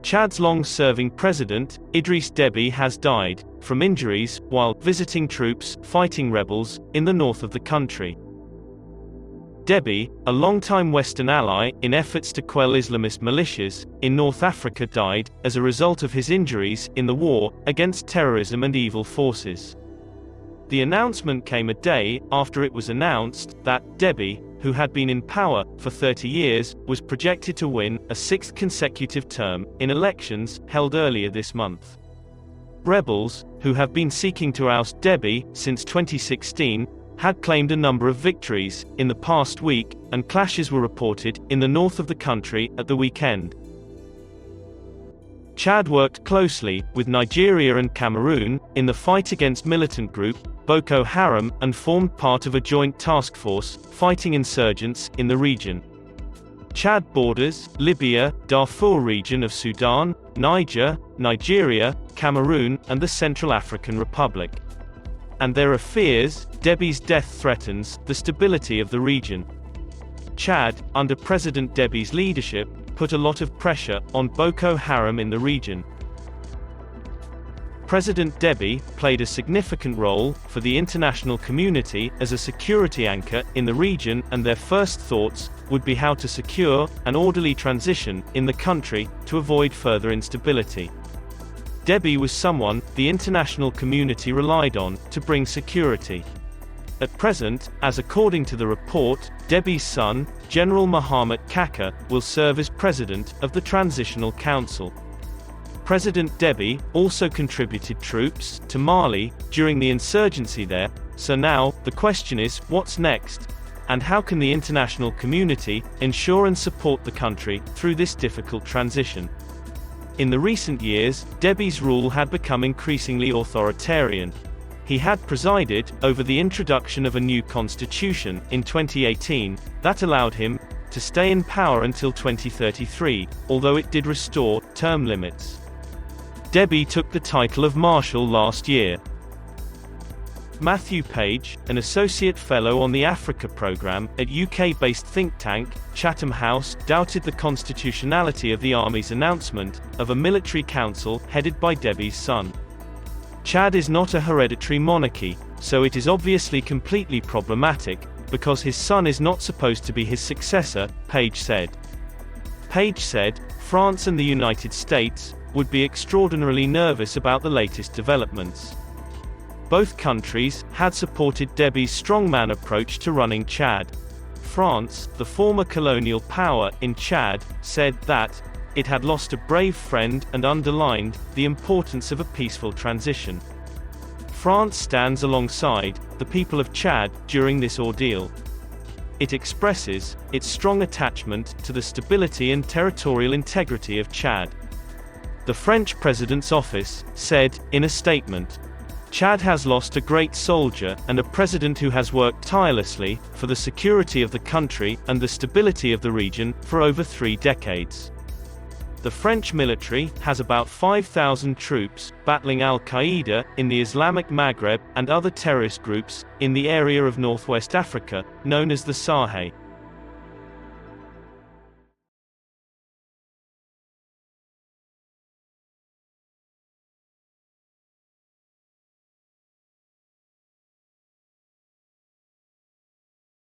Chad's long-serving president, Idriss Deby, has died from injuries while visiting troops fighting rebels in the north of the country. Deby, a longtime Western ally in efforts to quell Islamist militias in North Africa, died as a result of his injuries in the war against terrorism and evil forces. The announcement came a day after it was announced that Deby, who had been in power for 30 years, was projected to win a sixth consecutive term in elections held earlier this month. Rebels, who have been seeking to oust Deby since 2016, had claimed a number of victories in the past week, and clashes were reported in the north of the country at the weekend. Chad worked closely with Nigeria and Cameroon in the fight against militant group Boko Haram and formed part of a joint task force fighting insurgents in the region. Chad borders Libya, Darfur region of Sudan, Niger, Nigeria, Cameroon, and the Central African Republic. And there are fears Deby's death threatens the stability of the region. Chad, under President Deby's leadership, put a lot of pressure on Boko Haram in the region. President Deby played a significant role for the international community as a security anchor in the region, and their first thoughts would be how to secure an orderly transition in the country to avoid further instability. Deby was someone the international community relied on to bring security. At present, as according to the report, Deby's son, General Mohamed Kaka, will serve as president of the Transitional Council. President Deby also contributed troops to Mali during the insurgency there, so now, the question is, what's next? And how can the international community ensure and support the country through this difficult transition? In the recent years, Deby's rule had become increasingly authoritarian. He had presided over the introduction of a new constitution in 2018 that allowed him to stay in power until 2033, although it did restore term limits. Deby took the title of Marshal last year. Matthew Page, an associate fellow on the Africa programme at UK-based think tank Chatham House, doubted the constitutionality of the army's announcement of a military council headed by Deby's son. Chad is not a hereditary monarchy, so it is obviously completely problematic, because his son is not supposed to be his successor, Page said. Page said, France and the United States would be extraordinarily nervous about the latest developments. Both countries had supported Deby's strongman approach to running Chad. France, the former colonial power in Chad, said that it had lost a brave friend and underlined the importance of a peaceful transition. France stands alongside the people of Chad during this ordeal. It expresses its strong attachment to the stability and territorial integrity of Chad. The French president's office said in a statement, "Chad has lost a great soldier and a president who has worked tirelessly for the security of the country and the stability of the region for over 3 decades." The French military has about 5,000 troops battling Al-Qaeda in the Islamic Maghreb and other terrorist groups in the area of Northwest Africa, known as the Sahel.